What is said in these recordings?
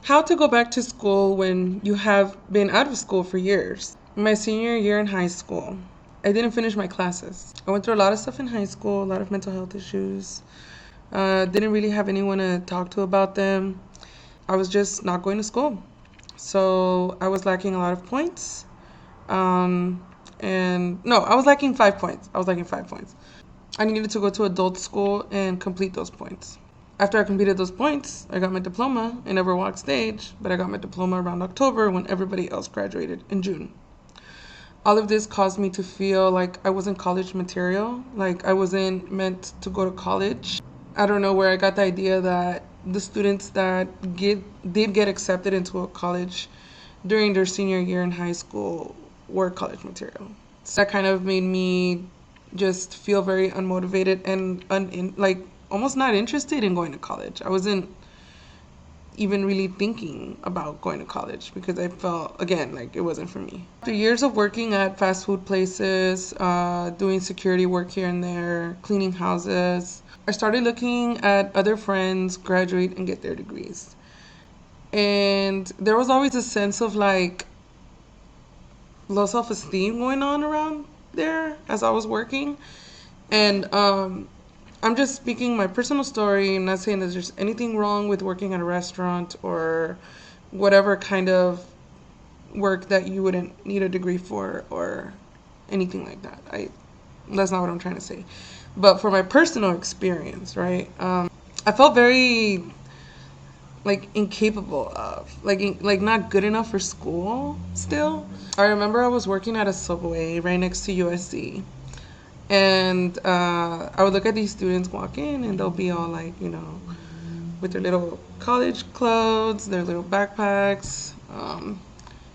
How to go back to school when you have been out of school for years. My senior year in high school, I didn't finish my classes. I went through a lot of stuff in high school, a lot of mental health issues. Didn't really have anyone to talk to about them. I was just not going to school. So I was lacking a lot of points. Um, and no, I was lacking 5 points. I was lacking 5 points. I needed to go to adult school and complete those points. After I completed those points, I got my diploma. I never walked stage, but I got my diploma around October when everybody else graduated in June. All of this caused me to feel like I wasn't college material, like I wasn't meant to go to college. I don't know where I got the idea that the students that did get accepted into a college during their senior year in high school were college material. So that kind of made me just feel very unmotivated and like almost not interested in going to college. I wasn't even really thinking about going to college because I felt, again, like it wasn't for me. After years of working at fast food places, doing security work here and there, cleaning houses, I started looking at other friends graduate and get their degrees. And there was always a sense of like low self-esteem going on around there as I was working. And I'm just speaking my personal story. I'm not saying that there's anything wrong with working at a restaurant or whatever kind of work that you wouldn't need a degree for or anything like that. That's not what I'm trying to say. But for my personal experience, right? I felt very like incapable of like not good enough for school still. I remember I was working at a Subway right next to USC. And I would look at these students walk in, and they'll be all like, with their little college clothes, their little backpacks,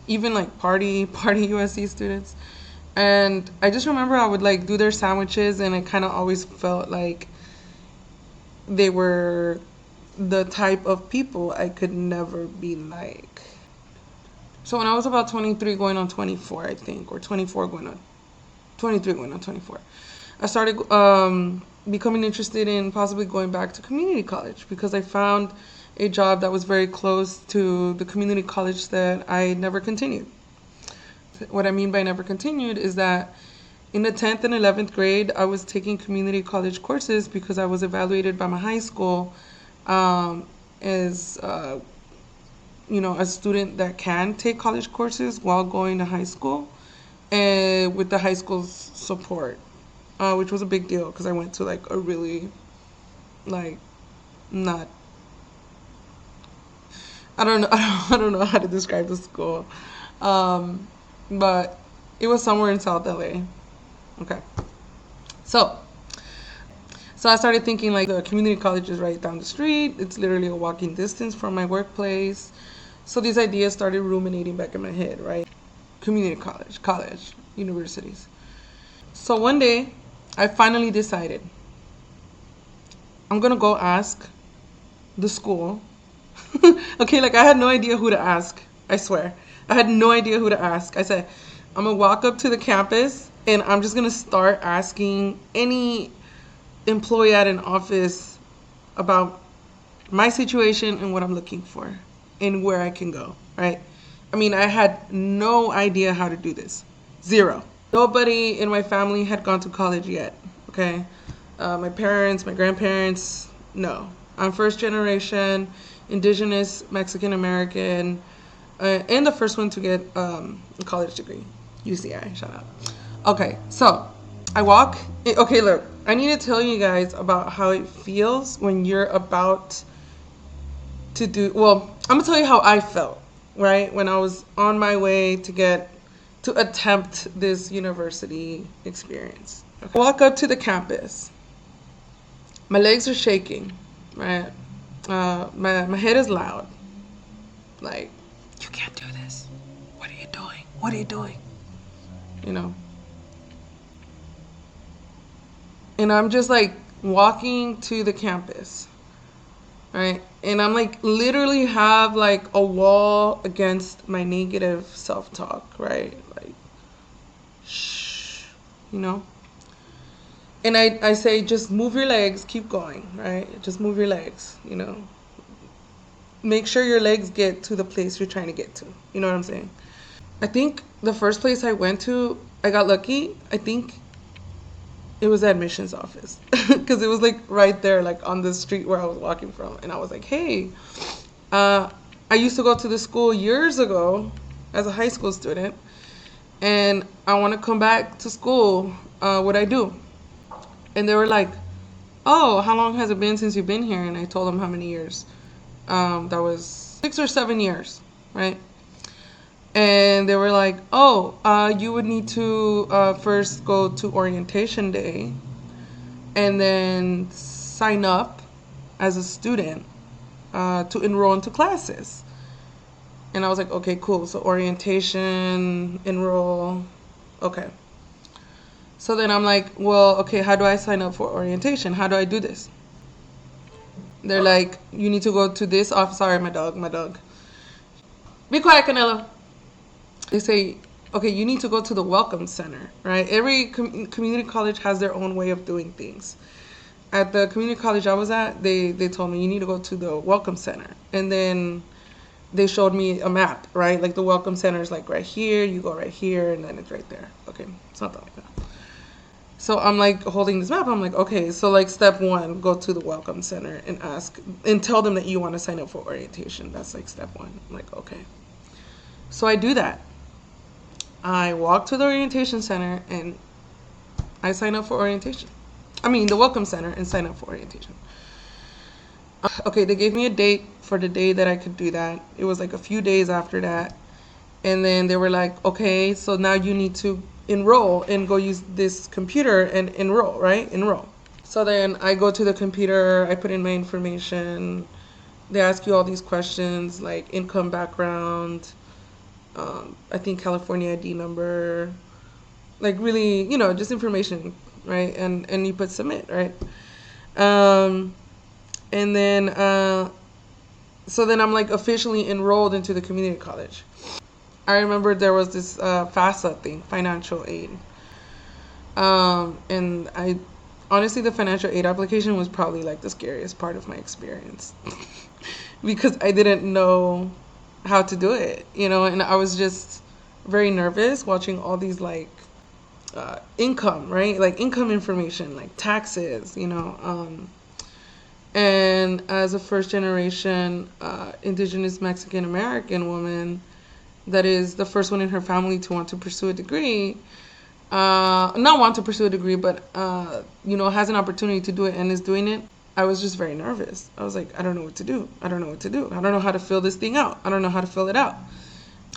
even like party USC students. And I just remember I would like do their sandwiches, and I kind of always felt like they were the type of people I could never be like. So when I was about 23 going on 24, I think, or 24 going on 23 going on 24. I started becoming interested in possibly going back to community college because I found a job that was very close to the community college that I never continued. What I mean by never continued is that in the 10th and 11th grade, I was taking community college courses because I was evaluated by my high school as a student that can take college courses while going to high school, and with the high school's support, which was a big deal because I went to like a really like not I don't know I don't know how to describe the school, but it was somewhere in South LA. Okay, so I started thinking like the community college is right down the street. It's literally a walking distance from my workplace. So these ideas started ruminating back in my head, right? Community college, universities. So one day, I finally decided I'm gonna go ask the school. Okay, like I had no idea who to ask. I swear. I had no idea who to ask. I said, I'm gonna walk up to the campus and I'm just gonna start asking any employee at an office about my situation and what I'm looking for and where I can go, right? I mean, I had no idea how to do this. Zero. Nobody in my family had gone to college yet, okay? My parents, my grandparents, no. I'm first generation, indigenous, Mexican American, and the first one to get a college degree. UCI, shout out. Okay, so I walk. Okay, look, I need to tell you guys about how it feels when you're about to do, well, I'm gonna tell you how I felt, right? When I was on my way to attempt this university experience. Okay. Walk up to the campus. My legs are shaking, right? My head is loud. Like, you can't do this. What are you doing? What are you doing? You know? And I'm just like walking to the campus, right? And I'm like literally have like a wall against my negative self-talk, right? Like, shh, you know? And I say, just move your legs, keep going, right? Just move your legs, you know? make sure your legs get to the place you're trying to get to. You know what I'm saying? I think the first place I went to, I got lucky. I think it was the admissions office because it was like right there, like on the street where I was walking from. And I was like, hey, I used to go to the school years ago as a high school student, and I want to come back to school. What I do? And they were like, oh, how long has it been since you've been here? And I told them how many years. That was 6 or 7 years, right? And they were like, oh, you would need to first go to orientation day and then sign up as a student to enroll into classes. And I was like, okay, cool. So orientation, enroll, okay. So then I'm like, well, okay, how do I sign up for orientation? How do I do this? They're like, you need to go to this office. Sorry, my dog. Be quiet, Canelo. They say, okay, you need to go to the welcome center, right? Every community college has their own way of doing things. At the community college I was at, they told me you need to go to the welcome center. And then they showed me a map, right? Like the welcome center is like right here, you go right here, and then it's right there. Okay, it's not that like that. So I'm like holding this map. I'm like, okay, so like step one, go to the welcome center and ask and tell them that you want to sign up for orientation. That's like step one. I'm like, okay. So I do that. I walk to the orientation center and I sign up for orientation. I mean, the welcome center and sign up for orientation. Okay, they gave me a date for the day that I could do that. It was like a few days after that. And then they were like, okay, so now you need to enroll and go use this computer and enroll, right? Enroll. So then I go to the computer, I put in my information. They ask you all these questions like income background, I think California ID number, like really, just information, right? And you put submit, right? And then, so then I'm like officially enrolled into the community college. I remember there was this FAFSA thing, financial aid. And honestly, the financial aid application was probably like the scariest part of my experience because I didn't know how to do it, and I was just very nervous watching all these like income, right? Like income information, like taxes, and as a first generation indigenous Mexican American woman, that is the first one in her family to want to pursue a degree, not want to pursue a degree, but, has an opportunity to do it and is doing it. I was just very nervous. I was like, I don't know what to do. I don't know how to fill this thing out. I don't know how to fill it out.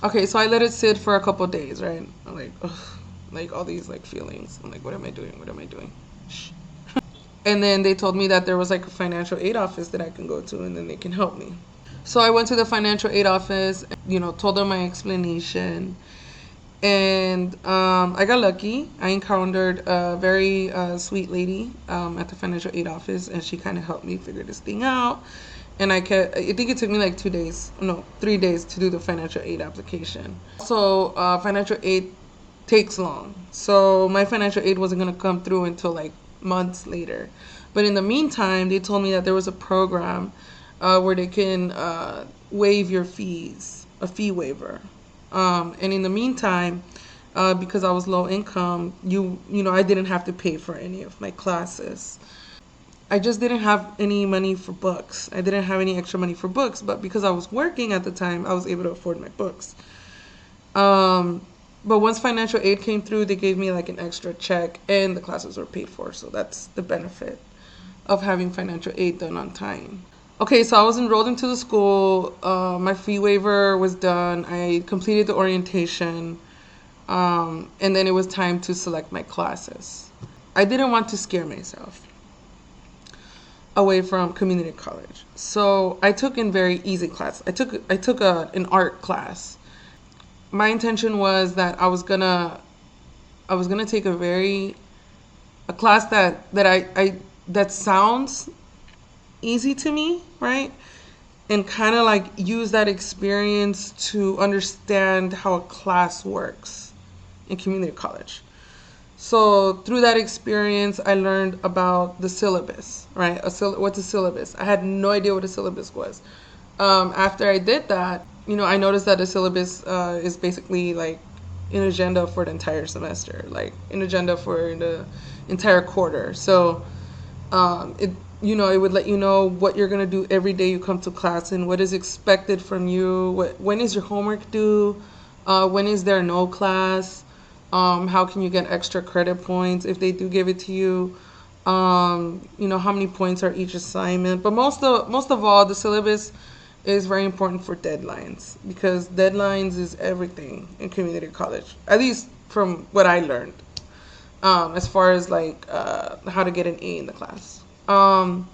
Okay, so I let it sit for a couple of days, right? I'm like, ugh, like all these like feelings. I'm like, what am I doing? Shh. And then they told me that there was like a financial aid office that I can go to and then they can help me. So I went to the financial aid office, told them my explanation. And I got lucky. I encountered a very sweet lady at the financial aid office, and she kind of helped me figure this thing out. And I think it took me like 3 days to do the financial aid application. So financial aid takes long. So my financial aid wasn't going to come through until like months later. But in the meantime, they told me that there was a program where they can waive your fees, a fee waiver. And in the meantime, because I was low income, I didn't have to pay for any of my classes. I just didn't have any money for books. I didn't have any extra money for books, but because I was working at the time, I was able to afford my books. But once financial aid came through, they gave me like an extra check and the classes were paid for. So that's the benefit of having financial aid done on time. Okay, so I was enrolled into the school. My fee waiver was done. I completed the orientation. And then it was time to select my classes. I didn't want to scare myself away from community college. So I took in very easy class. I took an art class. My intention was that I was gonna take a class that sounds easy to me, right? And kind of like use that experience to understand how a class works in community college. So through that experience, I learned about the syllabus, right? What's a syllabus? I had no idea what a syllabus was. After I did that, I noticed that the syllabus is basically like an agenda for the entire semester, like an agenda for the entire quarter. So it would let you know what you're gonna do every day you come to class and what is expected from you. When is your homework due? When is there no class? How can you get extra credit points if they do give it to you? How many points are each assignment? But most of all, the syllabus is very important for deadlines, because deadlines is everything in community college, at least from what I learned, as far as like how to get an A in the class. And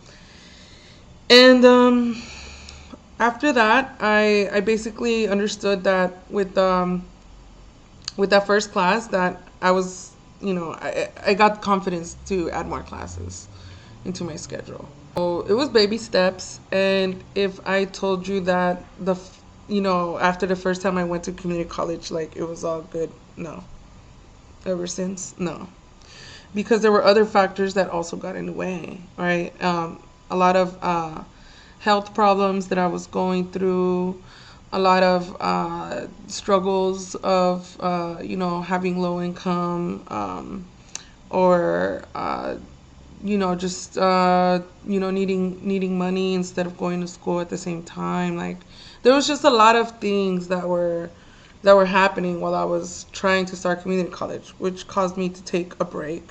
after that, I basically understood that with that first class that I was, I got confidence to add more classes into my schedule. So it was baby steps. And if I told you that after the first time I went to community college, like it was all good, no. Ever since, no. Because there were other factors that also got in the way, right? A lot of health problems that I was going through, a lot of struggles of having low income, or just needing money instead of going to school at the same time. Like there was just a lot of things that were happening while I was trying to start community college, which caused me to take a break.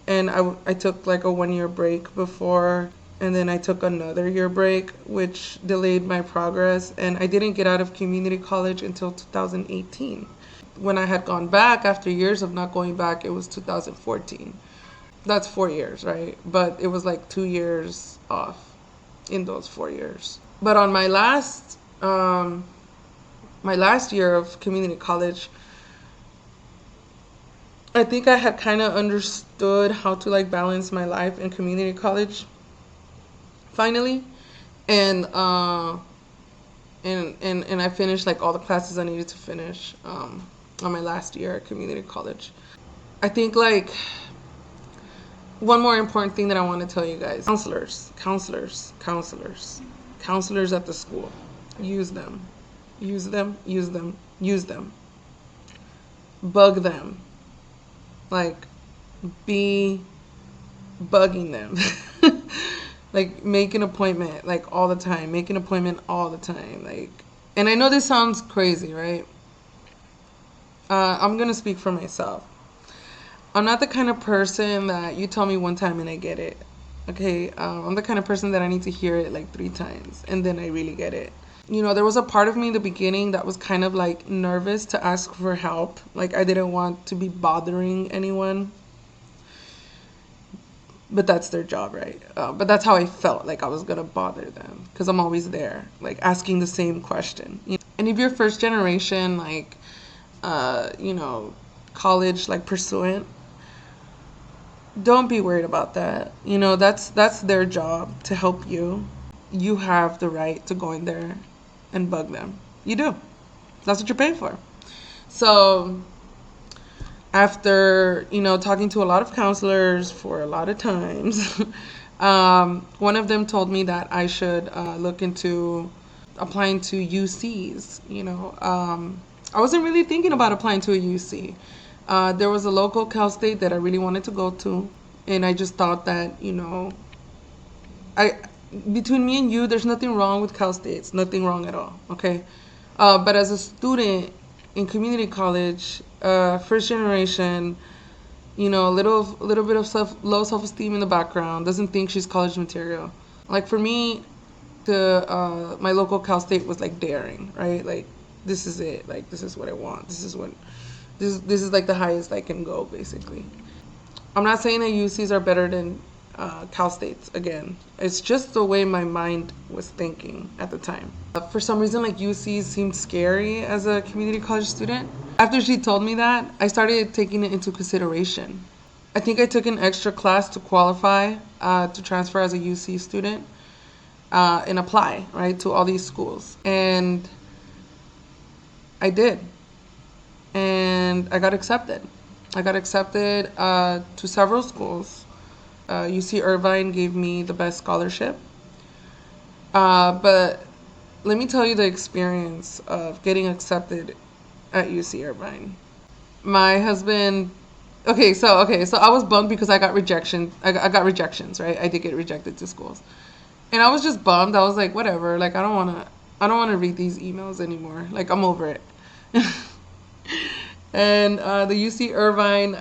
And I took like a 1 year break before, and then I took another year break, which delayed my progress. And I didn't get out of community college until 2018. When I had gone back after years of not going back, it was 2014. That's 4 years, right? But it was like 2 years off in those 4 years. But on my last year of community college, I think I had kind of understood how to like balance my life in community college finally. And and I finished like all the classes I needed to finish on my last year at community college. I think like one more important thing that I want to tell you guys: counselors at the school. Use them. Bug them. Like, be bugging them. Like, make an appointment, like, all the time. Make an appointment all the time. Like, and I know this sounds crazy, right? I'm going to speak for myself. I'm not the kind of person that you tell me one time and I get it. Okay? I'm the kind of person that I need to hear it like 3 times and then I really get it. There was a part of me in the beginning that was kind of like nervous to ask for help. Like I didn't want to be bothering anyone. But that's their job, right? But that's how I felt, like I was going to bother them because I'm always there, like asking the same question. And if you're first generation, like, college, like pursuant, don't be worried about that. That's their job to help you. You have the right to go in there and bug them. You do. That's what you're paid for. So after, talking to a lot of counselors for a lot of times, one of them told me that I should look into applying to UCs. I wasn't really thinking about applying to a UC. There was a local Cal State that I really wanted to go to, and I just thought that, between me and you, there's nothing wrong with Cal State. It's nothing wrong at all, okay? But as a student in community college, first generation, a little bit of low self-esteem in the background, doesn't think she's college material. Like for me, my local Cal State was like daring, right? Like this is it. Like this is what I want. This is like the highest I can go, basically. I'm not saying that UCs are better than Cal States. Again, it's just the way my mind was thinking at the time. For some reason, like UCs seemed scary as a community college student. After she told me that, I started taking it into consideration. I think I took an extra class to qualify to transfer as a UC student and apply, right, to all these schools. And I did. And I got accepted. I got accepted to several schools. UC Irvine gave me the best scholarship. But let me tell you the experience of getting accepted at UC Irvine. My husband, okay, so I was bummed because I got rejection. I got rejections, right? I did get rejected to schools, and I was just bummed. I was like, whatever. Like I don't wanna read these emails anymore. Like I'm over it. And the UC Irvine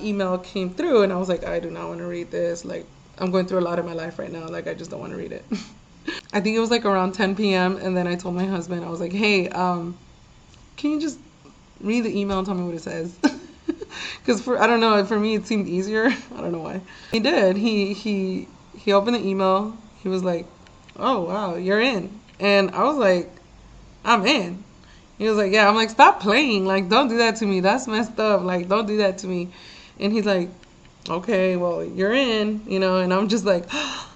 email came through, and I was like, I do not want to read this. Like, I'm going through a lot in my life right now. Like, I just don't want to read it. I think it was like around 10 p.m. And then I told my husband, I was like, hey, can you just read the email and tell me what it says? Because I don't know, for me it seemed easier. I don't know why. He did. He opened the email. He was like, oh wow, you're in. And I was like, I'm in. He was like, yeah. I'm like, stop playing. Like, don't do that to me. That's messed up. Like, don't do that to me. And he's like, okay, well, you're in, you know. And I'm just like, oh.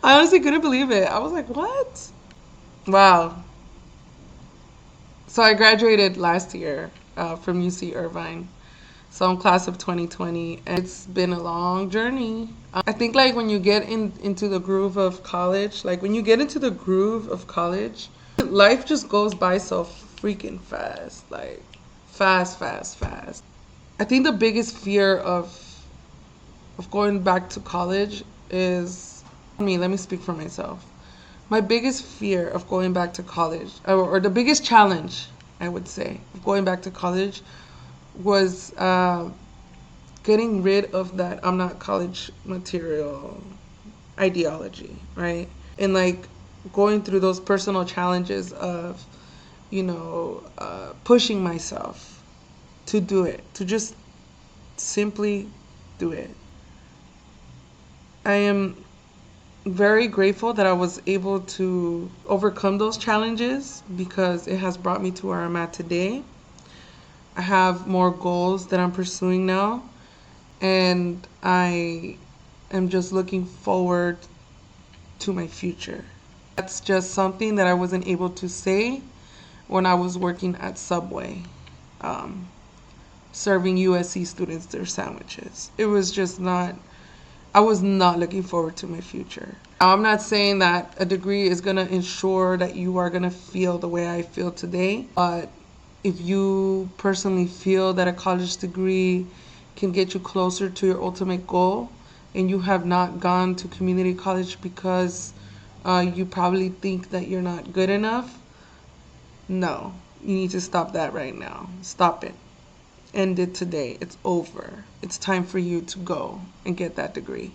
I honestly couldn't believe it. I was like, what? Wow. So I graduated last year from UC Irvine. So I'm class of 2020, and it's been a long journey. I think like when you get into the groove of college, like when you get into the groove of college, life just goes by so freaking fast, like fast, fast, fast. I think the biggest fear of going back to college is me. Let me speak for myself. My biggest fear of going back to college, or the biggest challenge, I would say, of going back to college was getting rid of that I'm not college material ideology, right? And like going through those personal challenges of, pushing myself to do it, to just simply do it. I am very grateful that I was able to overcome those challenges because it has brought me to where I'm at today. I have more goals that I'm pursuing now, and I am just looking forward to my future. That's just something that I wasn't able to say when I was working at Subway, um, serving USC students their sandwiches. It was just not, I was not looking forward to my future. I'm not saying that a degree is going to ensure that you are going to feel the way I feel today, but if you personally feel that a college degree can get you closer to your ultimate goal, and you have not gone to community college because you probably think that you're not good enough, no, you need to stop that right now. Stop it. End it today. It's over. It's time for you to go and get that degree.